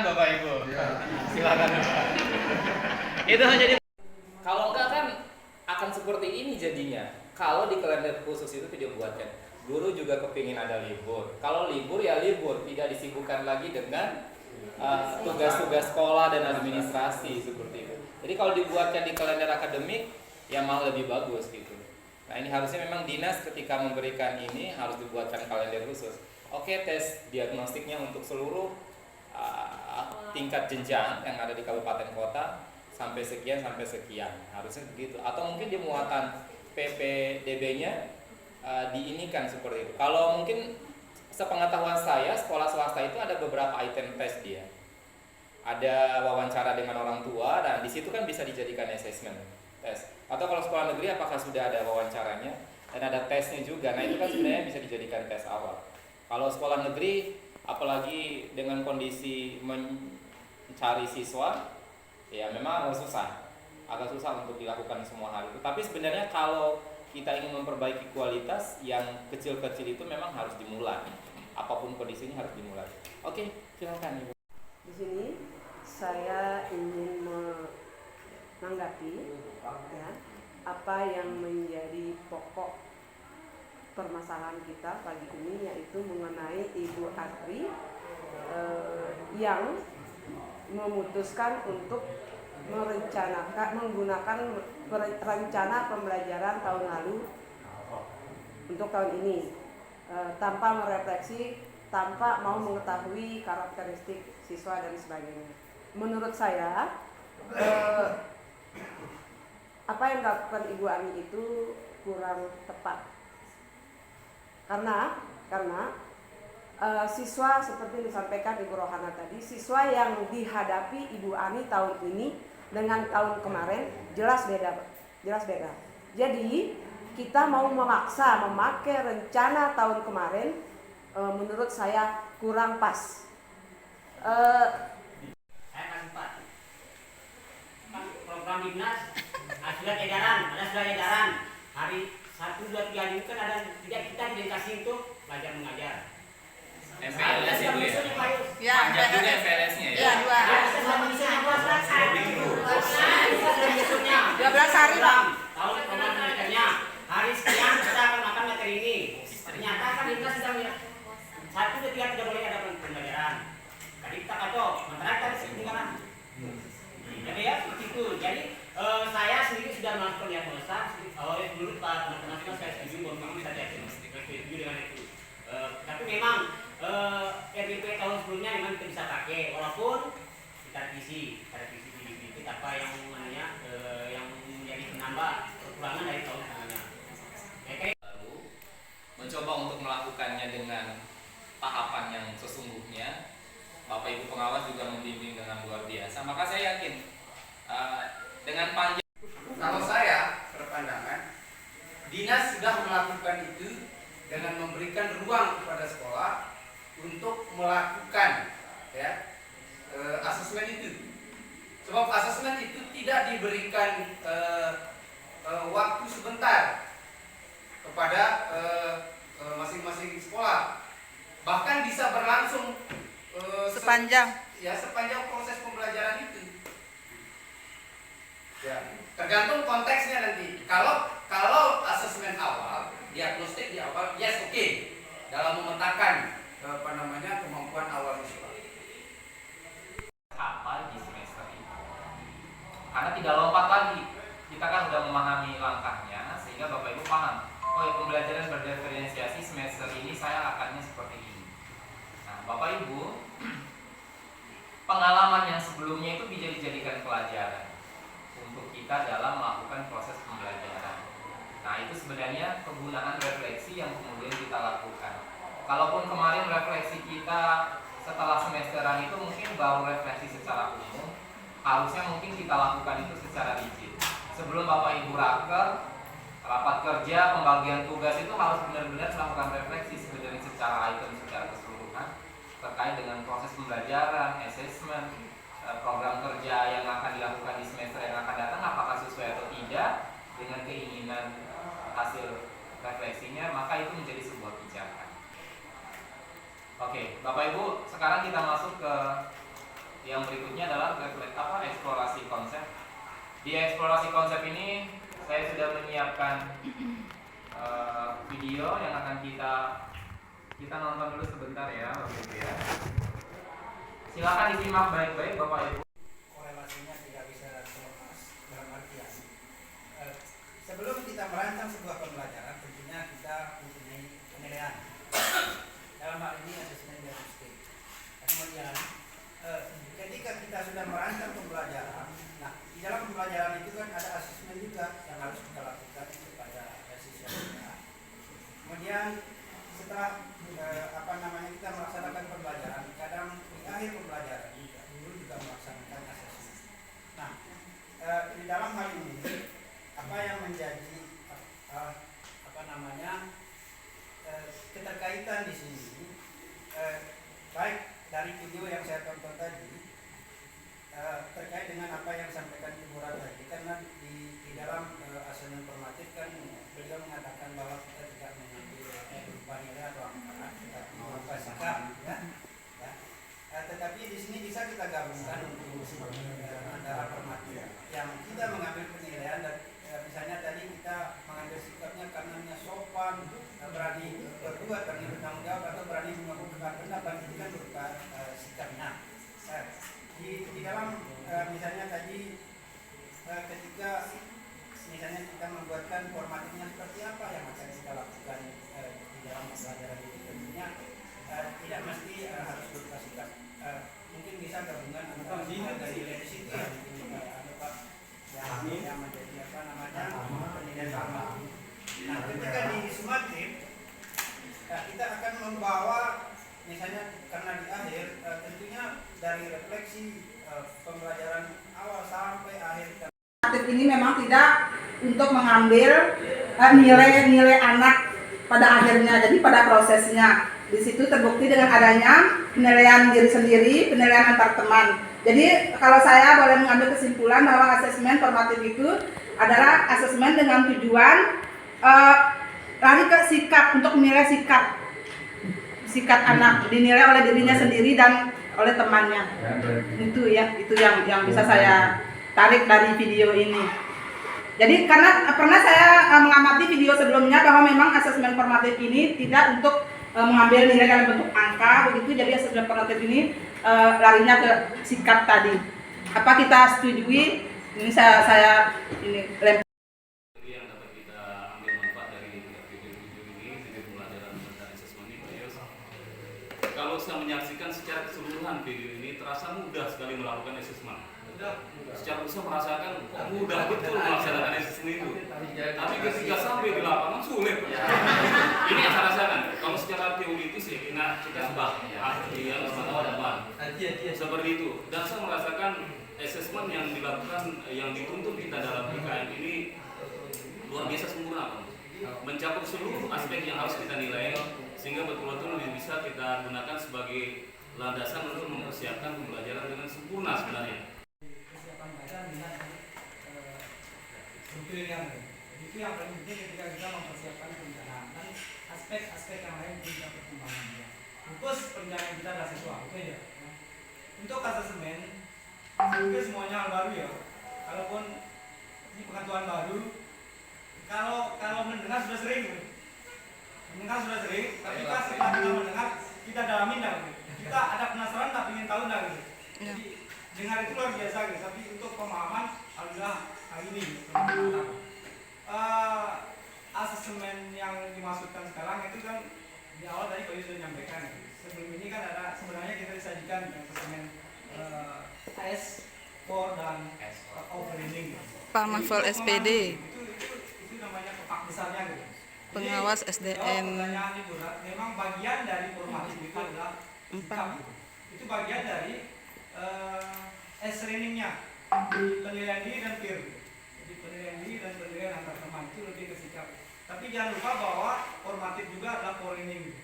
Bapak Ibu. Ya. Silakan Bapak. Itu menjadi Kalau enggak kan akan seperti ini jadinya. Kalau di kalender khusus itu tidak buatkan. Guru juga kepingin ada libur. Kalau libur ya libur, tidak disibukkan lagi dengan tugas-tugas sekolah dan administrasi seperti itu. Jadi kalau dibuatkan di kalender akademik, ya malah lebih bagus gitu. Nah ini harusnya memang dinas ketika memberikan ini harus dibuatkan kalender khusus. Oke, tes diagnostiknya untuk seluruh tingkat jenjang yang ada di kabupaten kota sampai sekian harusnya begitu. Atau mungkin di muatan PPDB-nya diinikan seperti itu. Kalau mungkin sepengetahuan saya sekolah swasta itu ada beberapa item tes dia. Ada wawancara dengan orang tua dan di situ kan bisa dijadikan assessment tes. Atau kalau sekolah negeri apakah sudah ada wawancaranya dan ada tesnya juga. Nah itu kan sebenarnya bisa dijadikan tes awal. Kalau sekolah negeri apalagi dengan kondisi mencari siswa ya memang agak susah untuk dilakukan semua hal itu. Tapi sebenarnya kalau kita ingin memperbaiki kualitas yang kecil-kecil itu memang harus dimulai. Apapun kondisinya harus dimulai. Oke, silakan Ibu. Di sini saya ingin menanggapi ya, apa yang menjadi pokok permasalahan kita pagi ini, yaitu mengenai Ibu Atri yang memutuskan untuk menggunakan rencana pembelajaran tahun lalu untuk tahun ini tanpa merefleksi, tanpa mau mengetahui karakteristik siswa dan sebagainya. Menurut saya apa yang dilakukan Ibu Ani itu kurang tepat karena siswa seperti disampaikan Ibu Rohana tadi, siswa yang dihadapi Ibu Ani tahun ini dengan tahun kemarin jelas beda. Jadi kita mau memaksa memakai rencana tahun kemarin menurut saya kurang pas. Saya kasih Pak. Program dinas surat edaran hari 1, 2, 3 ini kan ada kita dikasih untuk belajar mengajar. FLS Ibu ya? Ya, Panjang juga FLS-nya ya? Ya, 12 hari Bang. Tahun pembelajarannya hari sekian kita akan makan materi ini. Ternyata kan kita sudah 1, 2, 3 tidak boleh ada pembelajaran. Tadi kita kacau, sementara kita ketinggalan. Jadi ya begitu. Jadi saya sendiri sudah melakukan diagnosa. Menurut Pak teman-teman saya setuju bahwa memang bisa setuju dengan itu. Tapi memang RDP tahun sebelumnya memang kita bisa pakai, walaupun kita revisi sedikit apa yang yang menjadi penambah kekurangan dari tahun sebelumnya. Lalu mencoba untuk melakukannya dengan tahapan yang sesungguhnya. Bapak Ibu pengawas juga membimbing dengan luar biasa. Maka saya yakin dengan panjang. Kalau saya berpandangan, dinas sudah melakukan itu dengan memberikan ruang kepada sekolah untuk melakukan ya asesmen itu. Sebab asesmen itu tidak diberikan waktu sebentar kepada masing-masing sekolah, bahkan bisa berlangsung sepanjang proses pembelajaran itu. Ya, tergantung konteksnya nanti. Kalau asesmen awal, diagnostik di awal, yes, oke, dalam memetakan kemampuan awal siswa. Apa di semester ini? Karena tidak lompat lagi. Kita kan sudah memahami langkahnya sehingga Bapak Ibu paham. Oh ya, pembelajaran berdiferensiasi semester ini saya akannya seperti ini. Nah, Bapak Ibu, pengalaman yang sebelumnya itu bisa dijadikan pelajaran untuk kita dalam melakukan proses pembelajaran. Nah itu sebenarnya kegunaan refleksi yang kemudian kita lakukan. Kalaupun kemarin refleksi kita setelah semesteran itu mungkin baru refleksi secara umum, harusnya mungkin kita lakukan itu secara rigid. Sebelum Bapak Ibu rapat kerja, pembagian tugas itu harus benar-benar melakukan refleksi sebenarnya secara item, secara keseluruhan terkait dengan proses pembelajaran, assessment, program kerja yang akan dilakukan di semester yang akan datang apakah sesuai atau tidak dengan keinginan hasil refleksinya, maka itu menjadi sebuah pijakan. Oke, Bapak Ibu, sekarang kita masuk ke Di eksplorasi konsep ini saya sudah menyiapkan video yang akan kita nonton dulu sebentar ya, Bapak Ibu ya. Silakan disimak baik-baik Bapak Ibu. Korelasinya tidak bisa terlepas dalam artian sebelum kita merancang sebuah pembelajaran tentunya kita mempunyai penilaian dalam hal ini asesmen diagnostik. Kemudian ketika kita sudah merancang pembelajaran, nah di dalam pembelajaran itu kan ada asesmen juga yang harus kita lakukan kepada siswa kita. Kemudian setelah kita melaksanakan pembelajaran, kadang di akhir pembelajaran guru juga melaksanakan asesmen. Nah, di dalam hal ini apa yang menjadi keterkaitan di sini, baik dari video yang saya tonton tadi terkait dengan apa yang disampaikan Ibu Ra tadi, karena di dalam asesmen formatif kan beliau mengatakan bahwa kita tidak mengambil berupa nilai atau angka, tetapi berupa sikap, ya. Tetapi di sini bisa kita gabungkan untuk antara formatif yang kita mengambil penilaian dan misalnya tadi kita mengambil sikapnya karena sopan, berani berbuat, berani bertanggung jawab atau berani mengungkapkan pendapat, itu kan berupa sikapnya. Di dalam misalnya tadi ketika misalnya kita membuatkan formatifnya seperti apa yang akan kita lakukan di dalam pembelajaran itu, tentunya tidak mesti harus berupa sikap. Mungkin bisa gabungan antara dari situ ya, ada Pak yang menjadi penilaian formatif. Nah, ketika di sumatif kita akan membawa misalnya karena di akhir tentunya dari refleksi pembelajaran awal sampai akhir. Aktif ini memang tidak untuk mengambil nilai-nilai anak pada akhirnya, jadi pada prosesnya. Di situ terbukti dengan adanya penilaian diri sendiri, penilaian antar teman. Jadi kalau saya boleh mengambil kesimpulan bahwa asesmen formatif itu adalah asesmen dengan tujuan lari ke sikap, untuk menilai sikap anak, dinilai oleh dirinya sendiri dan oleh temannya. Itu yang bisa saya tarik dari video ini. Jadi karena pernah saya mengamati video sebelumnya bahwa memang asesmen formatif ini tidak untuk mengambil nilai dalam bentuk angka begitu. Jadi asesmen formatif ini larinya ke sikap tadi. Apa kita setujui? Ini saya ini lempar. Yang dapat kita ambil manfaat dari video ini, video pembelajaran tentang asesmen ini, kalau saya menyaksikan secara keseluruhan video ini terasa mudah sekali melakukan asesmen. Secara usaha merasakan mudah betul melaksanakan asesmen itu. Tapi ketika sampai di lapangan sulit. Ini yang saya rasakan. Kalau secara teoritis ya kita sebab ahli yang pengetahuan seperti itu. Dan saya merasakan asesmen yang dilakukan, yang dituntut kita dalam PKM ini luar biasa sempurna, mencakup seluruh aspek yang harus kita nilai, sehingga betul-betul bisa kita gunakan sebagai landasan untuk mempersiapkan pembelajaran dengan sempurna sebenarnya. Itu yang paling penting ketika kita mempersiapkan perencanaan, dan aspek-aspek yang lain juga pertimbangannya. Fokus perencanaan kita adalah sesuatu ya. Untuk asesmen, mungkin semuanya hal baru ya. Kalaupun ini pengetahuan baru, kalau mendengar sudah sering, tapi pas setelah kita mendengar, kita dalamin dah. Kita ada penasaran tak ingin tahu dah. Jadi dengar itu luar biasa gitu. Tapi untuk pemahaman, alhamdulillah hari ini. Asesmen yang dimaksudkan sekarang itu kan di awal tadi Bayu sudah menyampaikan. Sebelum ini kan ada sebenarnya kita disajikan asesmen S4 dan overriding. Pak Mahfal SPD. Itu namanya kepak besarnya gitu. Pengawas Jadi, SDN. pertanyaan Ibu Ra, memang bagian dari formatif itu adalah sikap. Itu bagian dari S-trainingnya, penilaian diri dan peer. Jadi penilaian diri dan penilaian antar teman itu lebih ke sikap. Tapi jangan lupa bahwa formatif juga adalah training.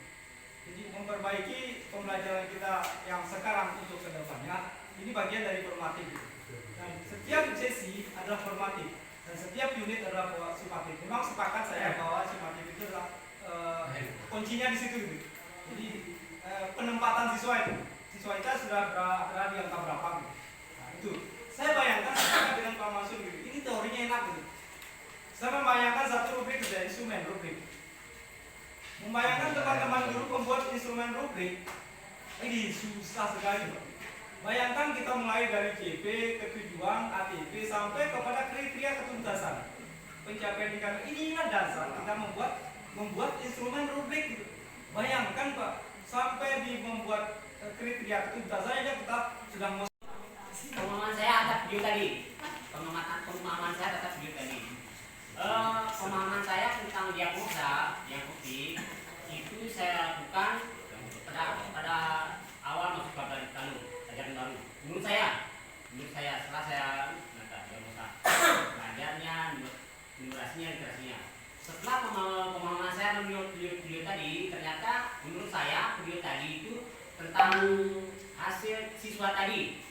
Jadi memperbaiki pembelajaran kita yang sekarang untuk kedepannya, ini bagian dari formatif. Dan setiap sesi adalah formatif dan setiap unit adalah sumatif. Memang sepakat saya bahwa sumatif itu adalah kuncinya di situ. Gitu. Jadi penempatan siswa itu sudah berada di angka berapa? Gitu. Nah itu. Saya bayangkan sekarang dengan Pak Mansur gitu. Ini Saya membayangkan satu rubrik saja, instrumen rubrik. Membayangkan teman-teman guru pembuat instrumen rubrik, ini susah sekali, Pak. Bayangkan kita mulai dari CP, ketujuan, ATP, sampai kepada kriteria ketuntasan. Pencapaian dikatakan inilah dasar kita membuat instrumen rubrik gitu. Bayangkan Pak, sampai di membuat kriteria ketuntasan aja kita sudah mau. Pemahaman saya atas video tadi. Pemahaman saya atas video tadi. Pemahaman saya tentang diagnosa yang putih itu saya lakukan pada awal masuk pelajaran baru. Menurut saya setelah saya diagnosa belajarnya, durasinya, literasinya. Setelah pemahaman saya menurut video tadi, ternyata menurut saya video tadi itu tentang hasil siswa tadi.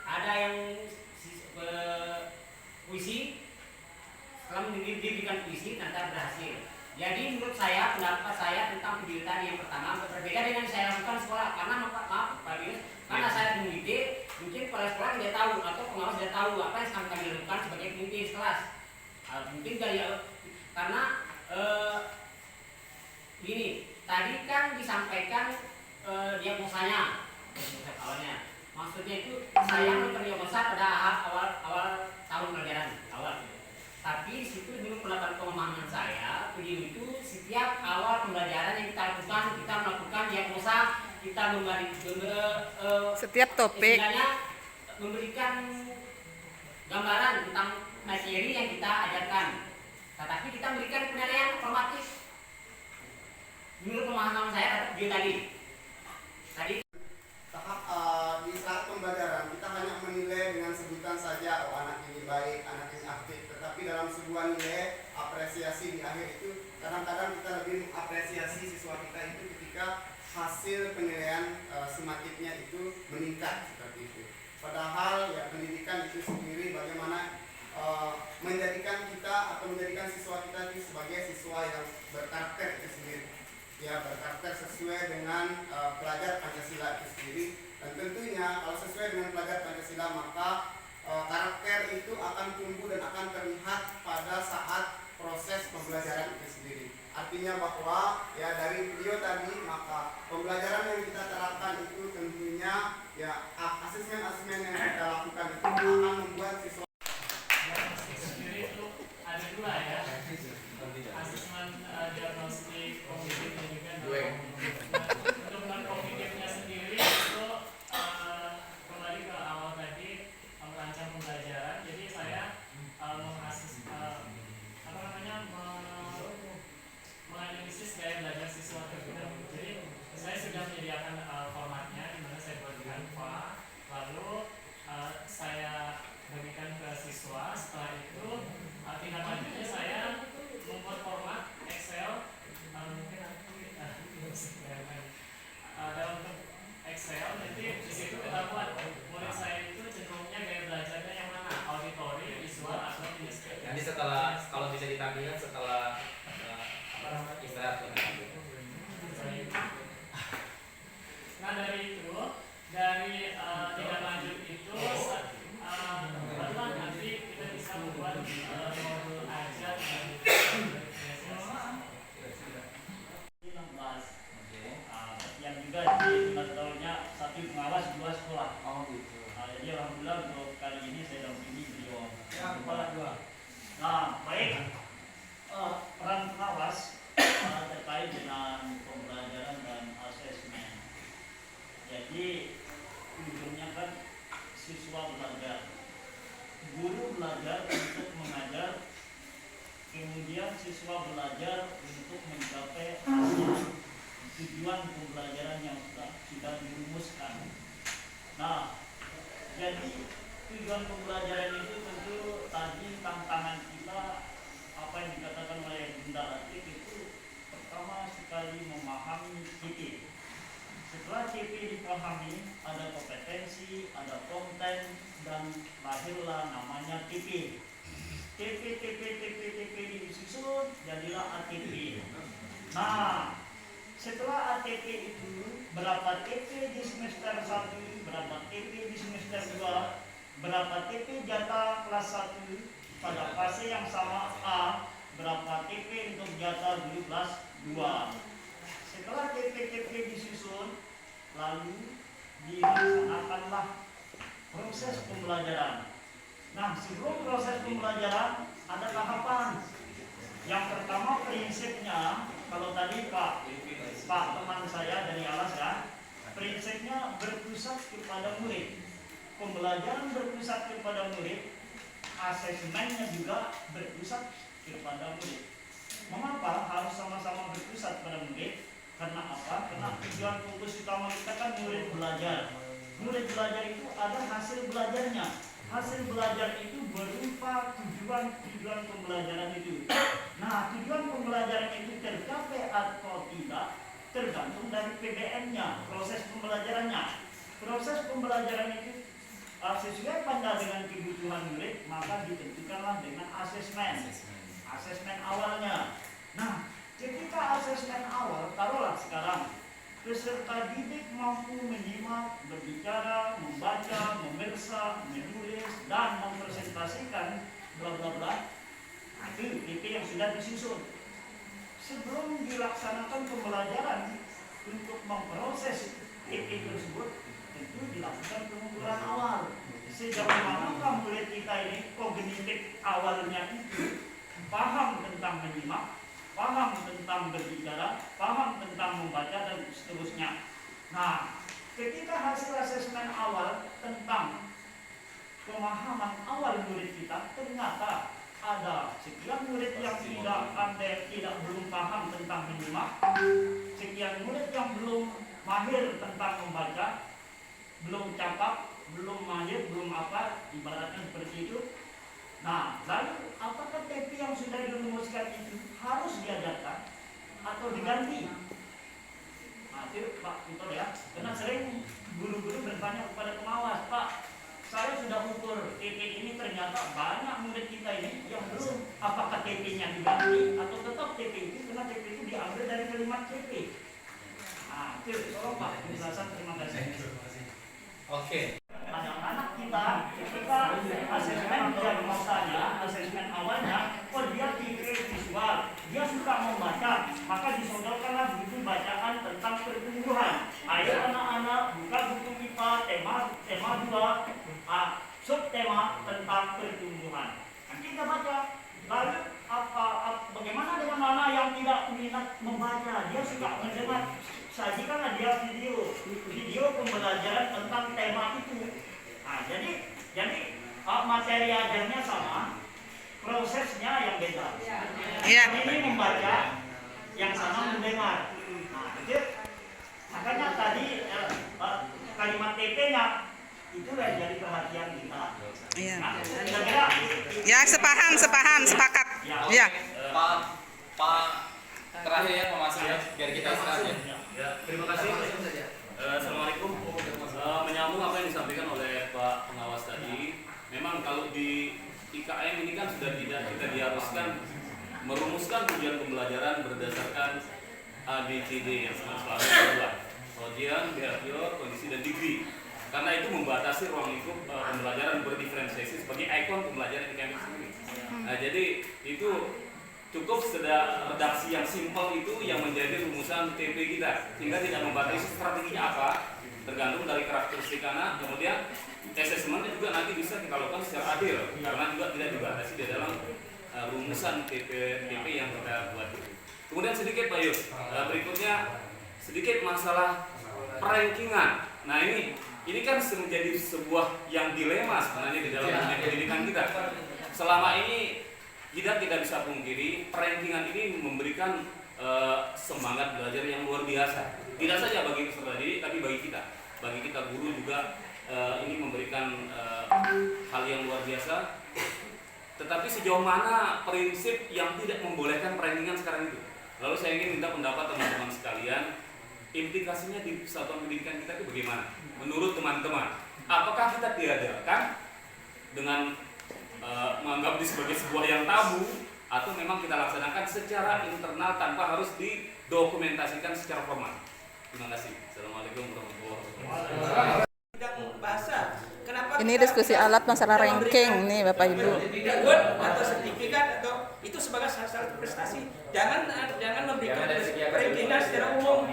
Ada yang puisi, setelah diberikan puisi ternyata berhasil. Jadi menurut saya, pendapat saya tentang video tadi yang pertama berbeda dengan yang saya lakukan sekolah. Karena maaf Pak Binus, karena saya pendidik, mungkin kepala sekolah tidak tahu atau pengawas tidak tahu apa yang sedang kami lakukan sebagai pemimpin kelas. Mungkin dari karena gini, tadi kan disampaikan diagnosanya awalnya. Maksudnya itu saya mendiagnosa pada awal tahun pelajaran awal. Tapi di situ dulu pendapat pemahaman saya, video itu setiap awal pembelajaran yang kita lakukan, kita melakukan diagnosa, kita Setiap topik. memberikan gambaran tentang materi yang kita ajarkan. Tetapi kita memberikan penilaian formatif. Menurut pemahaman saya video tadi. Di saat pembelajaran kita hanya menilai dengan sebutan saja, oh anak ini baik, anak ini aktif. Tetapi dalam sebuah nilai apresiasi di akhir itu kadang-kadang kita lebih mengapresiasi siswa kita itu ketika hasil penilaian sematifnya itu meningkat seperti itu. Padahal ya pendidikan itu sendiri bagaimana menjadikan kita atau menjadikan siswa kita itu sebagai siswa yang berkarakter itu sendiri. Ya berkarakter sesuai dengan pelajar Pancasila itu sendiri. Dan tentunya kalau sesuai dengan pelajar Pancasila maka karakter itu akan tumbuh dan akan terlihat pada saat proses pembelajaran itu sendiri. Artinya bahwa ya dari video tadi maka pembelajaran yang kita terapkan itu tentunya ya asesmen-asesmen yang kita lakukan itu akan membuat siswa sendiri itu ada dua ya, asesmen diagnostik kognitif dan juga untuk non-kognitifnya sendiri itu kembali ke awal tadi merancang pembelajaran. Jadi saya menganalisis gaya belajar siswa terlebih dahulu. Jadi saya sudah menyediakan formatnya di mana saya buatkan Canva, lalu saya bagikan ke siswa. Setelah itu tindak lanjutnya saya membuat format Excel dalam bentuk Excel. Nanti di situ kita buat murid saya itu cenderungnya gaya belajarnya yang mana, auditory, visual atau kinesthetik. Nanti setelah kalau bisa ditampilkan setelah istirahat. Nah dari itu, dari tindak lanjut itu barulah nanti kita bisa membuat modul ajar yang juga di tahunnya satu pengawas dua sekolah. Jadi alhamdulillah untuk kali ini saya dampingi beliau kepala dua. Nah baik, peran pengawas terkait dengan pembelajaran dan asesmen. Jadi ujungnya kan siswa belajar, guru belajar untuk mengajar, kemudian siswa belajar untuk mencapai hasil tujuan pembelajaran yang sudah dirumuskan. Nah, jadi tujuan pembelajaran itu tentu tadi tantangan kita apa yang dikatakan oleh Bunda Latif itu pertama sekali memahami CP. Setelah CP dipahami, ada kompetensi, ada konten, dan lahirlah namanya TP. TP disusun, jadilah ATP. Nah, setelah ATP itu, berapa TP di semester 1, berapa TP di semester 2, berapa TP jatah kelas 1, pada fase yang sama A berapa TP untuk jatah guru kelas 2. Setelah TP disusun, lalu dilaksanakanlah proses pembelajaran. Nah, sebelum proses pembelajaran ada tahapan. Yang pertama prinsipnya, kalau tadi Pak teman saya dari Alas ya, prinsipnya berpusat kepada murid. Pembelajaran berpusat kepada murid, asesmennya juga berpusat kepada murid. Mengapa harus sama-sama berpusat pada murid? Karena apa? Karena tujuan fokus utama kita kan murid belajar. Murid belajar itu ada hasil belajarnya. Hasil belajar itu berupa tujuan pembelajaran itu. Nah, tujuan pembelajaran itu tercapai atau tidak tergantung dari PBN-nya, proses pembelajarannya. Proses pembelajaran itu sesuai pada dengan kebutuhan murid, maka ditentukanlah dengan asesmen awalnya. Nah, ketika asesmen awal, taruhlah sekarang peserta didik mampu menyimak, berbicara, membaca, memeriksa, menulis, dan mempresentasikan bla bla bla. Itu TP yang sudah disusun. Sebelum dilaksanakan pembelajaran untuk memproses TP tersebut, tentu dilakukan pengukuran awal. Sejauh manakah murid kita ini kognitif awalnya itu paham tentang menyimak, paham tentang berbicara, paham tentang membaca, dan seterusnya. Nah, ketika hasil asesmen awal tentang pemahaman awal murid kita, ternyata ada sekian murid yang belum paham tentang menyimak, sekian murid yang belum mahir tentang membaca, belum cakap, belum mahir, belum apa, ibaratnya seperti itu. Nah, lalu apakah TP yang sudah dirumuskan itu harus diajarkan atau diganti? Nah, itu Pak Vito ya, karena sering guru-guru bertanya kepada pengawas, Pak, saya sudah ukur TP ini ternyata banyak murid kita ini yang belum, apakah TP-nya diganti atau tetap TP itu, karena TP itu diambil dari kalimat TP. Nah, itu tolong Pak penjelasan, terima kasih. Oke. Anak-anak kita ketika asesmen diagnosanya, asesmen awalnya, oh dia TP visual, dia suka membaca, maka disodorkanlah buku bacaan tentang pertumbuhan. Ayo anak-anak buka buku kita tema 2, subtema tentang pertumbuhan. Nah, kita baca. Lalu bagaimana dengan anak yang tidak minat membaca? Dia suka mendengar. Sajikanlah dia video pembelajaran tentang tema itu. Nah, jadi materi ajarnya sama, prosesnya yang beda. Ini membaca, yang sama mendengar. Nah, itu makanya tadi kalimat TP-nya itu jadi perhatian kita. Iya. Nah, kira-kira Ya, sepaham, sepakat. Ya. Pak terakhir ya Pak Mas ya, biar kita istirahat ya. Ya, terima kasih. Assalamualaikum. Menyambung apa yang disampaikan oleh Pak Pengawas tadi, memang kalau di IKM ini kan sudah tidak kita diharuskan merumuskan tujuan pembelajaran berdasarkan ABCD yang selalu berubah, audian, behavior, kondisi, dan degree. Karena itu membatasi ruang lingkup pembelajaran berdiferensiasi sebagai ikon pembelajaran IKM sendiri. Nah, jadi itu cukup redaksi yang simpel itu yang menjadi rumusan TP kita, sehingga tidak membatasi strateginya apa, tergantung dari karakteristik anak. Kemudian assessment juga nanti bisa kita lakukan secara adil, karena juga tidak dibatasi di dalam rumusan TP yang kita buat. Kemudian sedikit Pak Yus, berikutnya sedikit masalah perankingan. Nah, ini kan menjadi sebuah yang dilema sebenarnya di dalam dunia pendidikan kita. Selama ini kita tidak bisa pungkiri perankingan ini memberikan semangat belajar yang luar biasa. Tidak saja bagi peserta didik, tapi bagi kita guru juga ini memberikan hal yang luar biasa. Tetapi sejauh mana prinsip yang tidak membolehkan perankingan sekarang itu? Lalu saya ingin minta pendapat teman-teman sekalian, implikasinya di satuan pendidikan kita itu bagaimana? Menurut teman-teman, apakah kita tiadakan dengan menganggap ini sebagai sebuah yang tabu, atau memang kita laksanakan secara internal tanpa harus didokumentasikan secara formal? Terima kasih. Assalamualaikum warahmatullahi wabarakatuh. bidang bahasa. Kenapa Ini kita diskusi alat masalah kita ranking memberikan nih Bapak Ibu. reward atau sertifikat atau itu sebagai salah satu prestasi. Jangan memberikan rankingan secara umum,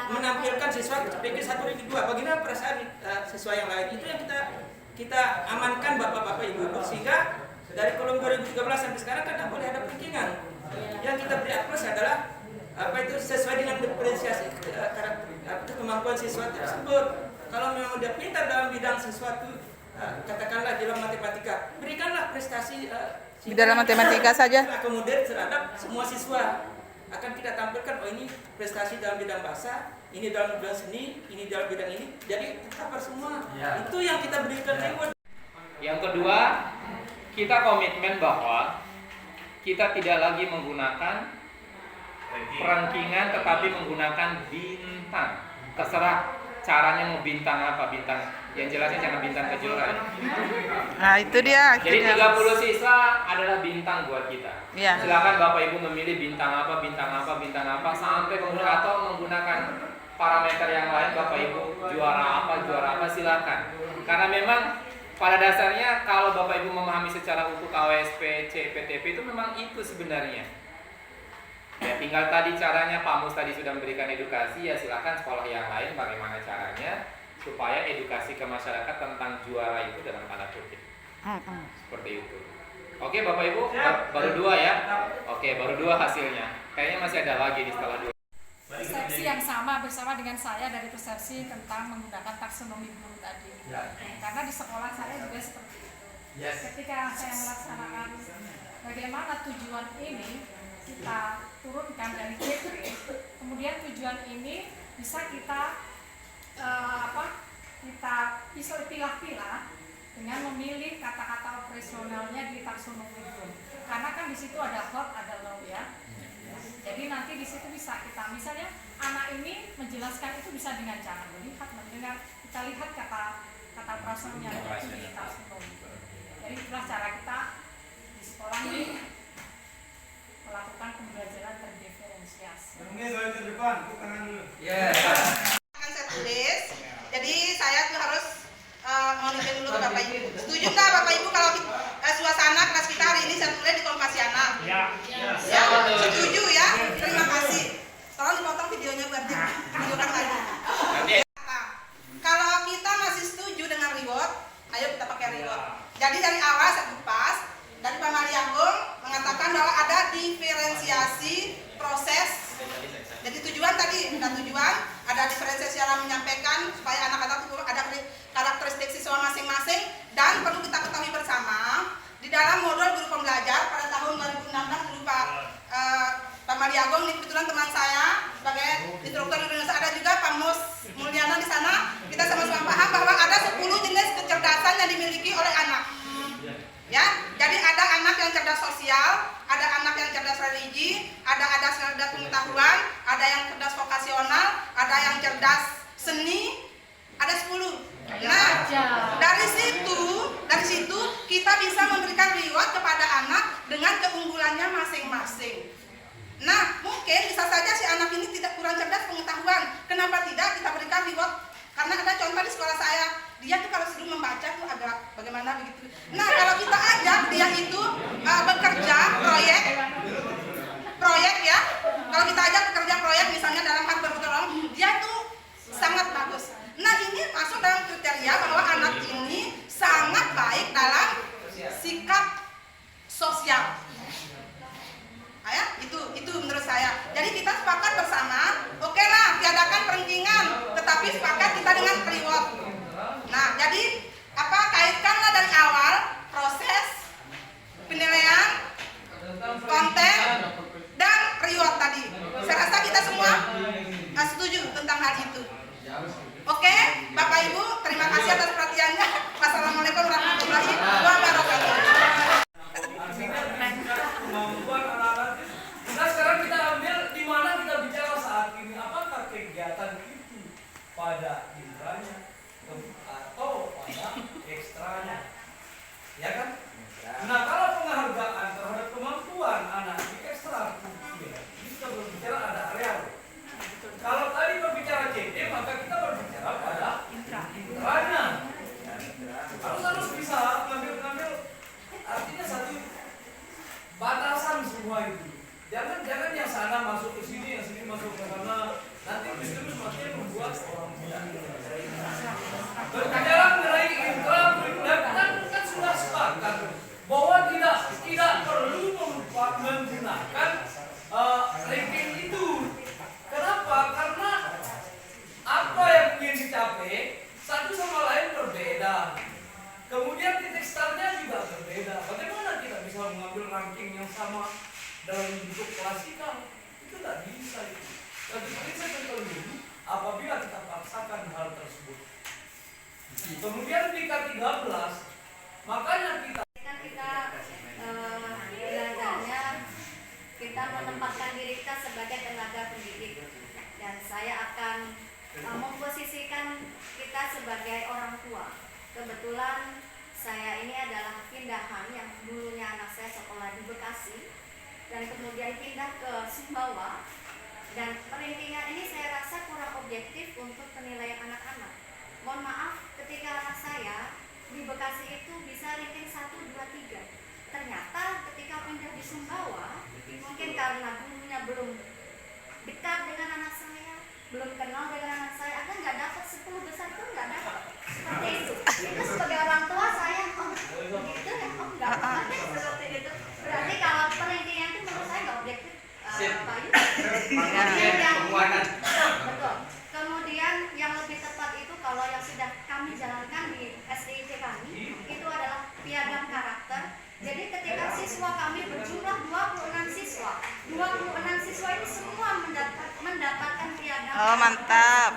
menampilkan siswa ranking 1, ranking 2. Bagaimana perasaan siswa yang lain? Itu yang kita amankan Bapak-bapak Ibu, sehingga dari kolom 2013 sampai sekarang kan tidak boleh ada rankingan. Yang kita beri plus adalah sesuai dengan diferensiasi karakter kemampuan siswa tersebut. Kalau memang dia pintar dalam bidang sesuatu, katakanlah dalam matematika, berikanlah prestasi Di dalam matematika saja. akomodir terhadap semua siswa. Akan kita tampilkan, oh ini prestasi dalam bidang bahasa, ini dalam bidang seni, ini dalam bidang ini. Jadi tercover semua. Itu yang kita berikan reward. Yang kedua, kita komitmen bahwa kita tidak lagi menggunakan rankingan tetapi menggunakan bintang. Terserah caranya mau bintang apa, bintang yang jelasnya jangan bintang kejora. Nah, itu dia. Jadi 30 siswa adalah bintang buat kita. Iya. Silakan Bapak Ibu memilih bintang apa sampai kemudian atau menggunakan parameter yang lain Bapak Ibu juara apa silakan. Karena memang pada dasarnya kalau Bapak Ibu memahami secara utuh KWSP, CPTP itu memang itu sebenarnya. Ya tinggal tadi caranya Pak Mus tadi sudah memberikan edukasi, ya silakan sekolah yang lain bagaimana caranya supaya edukasi ke masyarakat tentang juara itu dalam tanda kutip. Seperti itu. Oke Bapak Ibu, baru 2 ya. Oke, baru 2 hasilnya. Kayaknya masih ada lagi di setelah 2. Persepsi yang sama bersama dengan saya dari persepsi tentang menggunakan taksonomi guru tadi. Karena di sekolah saya juga seperti itu. Ketika saya melaksanakan bagaimana tujuan ini kita turunkan dari C3, kemudian tujuan ini bisa kita kita bisa pilah-pilah dengan memilih kata-kata operasionalnya di taksonomi guru. Karena kan di situ ada hot, ada low ya. Jadi nanti di situ bisa kita misalnya anak ini menjelaskan itu bisa dengan cara melihat, mendengar, kita lihat kata operasionalnya itu di taksonomi. Jadi itulah cara kita di sekolah ini melakukan pembelajaran terdiferensiasi. Mungkin soal terdepan, tangan dulu. Akan saya tulis, jadi saya tuh harus monitor dulu ke Bapak Ibu. Setuju nggak Bapak Ibu kalau suasana kelas kita hari ini saya tulis di Kompasiana? Ya. Ya, setuju ya. Terima kasih. Tolong dipotong videonya buat ditunjukkan lagi. Kalau kita masih setuju dengan reward, ayo kita pakai reward. Jadi dari awal saya kupas, dari Pak Mariagung mengatakan bahwa ada diferensiasi proses. Jadi tujuan tadi, ada diferensiasi dalam menyampaikan supaya anak-anak itu ada karakteristik siswa masing-masing, dan perlu kita ketahui bersama di dalam modul guru pembelajar pada tahun 2016 dulu Pak Mariagung ini kebetulan teman saya sebagai instruktur di Indonesia, ada juga Pak Mus Mulyana di sana. Kita sama-sama paham bahwa ada 10 jenis kecerdasan yang dimiliki oleh anak. Ya, jadi ada anak yang cerdas sosial, ada anak yang cerdas religi, ada cerdas pengetahuan, ada yang cerdas vokasional, ada yang cerdas seni, ada 10. Nah, dari situ kita bisa memberikan reward kepada anak dengan keunggulannya masing-masing. Nah, mungkin bisa saja si anak ini tidak kurang cerdas pengetahuan. Kenapa tidak kita berikan reward? Karena ada contoh di sekolah saya, dia tuh kalau sudah membaca tuh agak bagaimana begitu. Nah, kalau kita ajak dia itu bekerja proyek ya. Kalau kita ajak bekerja proyek misalnya dalam hal bertolong, dia tuh sangat bagus. Nah, ini masuk dalam kriteria bahwa anak ini sangat baik dalam sikap sosial. Ya, itu menurut saya. Jadi kita sepakat bersama, oke lah, tiadakan perankingan, tetapi sepakat kita dengan reward. Nah, jadi kaitkanlah dari awal proses penilaian, konten, dan reward tadi. Saya rasa kita semua setuju tentang hal itu. Oke, Bapak Ibu, terima kasih atas perhatiannya. Wassalamualaikum warahmatullahi wabarakatuh. Kemampuan anak-anak. Nah sekarang kita ambil di mana kita bicara saat ini, apakah kegiatan itu pada indranya atau pada ekstranya, ya kan? Nah kalau penghargaan terhadap kemampuan anak di ekstra kurikuler, kita berbicara ada areal. Kalau tadi berbicara CD, maka kita berbicara pada intranya. Kemudian titik startnya juga berbeda. Bagaimana kita bisa mengambil ranking yang sama dalam bentuk klasikal? Itu tidak bisa itu. Dan seperti saya contoh dulu, apabila kita paksakan hal tersebut. Kemudian di K13, makanya kita belajarnya kita menempatkan diri kita sebagai tenaga pendidik, dan saya akan memposisikan kita sebagai orang tua. Kebetulan saya ini adalah pindahan yang dulunya anak saya sekolah di Bekasi dan kemudian pindah ke Sumbawa, dan perintingan ini saya rasa kurang objektif untuk penilaian anak-anak. Mohon maaf, ketika anak saya di Bekasi itu bisa ranking 1, 2, 3. Ternyata ketika pindah di Sumbawa, mungkin karena gurunya belum dekat dengan anak saya, belum kenal dengan anak saya, akan nggak dapat 10 besar itu nggak dapat. Seperti itu. Itu sebagai orang tua saya, begitu ya, nggak apa-apa seperti itu. Berarti kalau perintingan itu menurut saya nggak objektif, Pak Yus. Betul. Kemudian yang lebih tepat itu kalau yang sudah kami jalankan di SDIT kami itu adalah piagam karakter. Jadi ketika siswa kami berjumlah 26 siswa, 26 siswa itu semua mendapatkan piagam. Oh, mantap.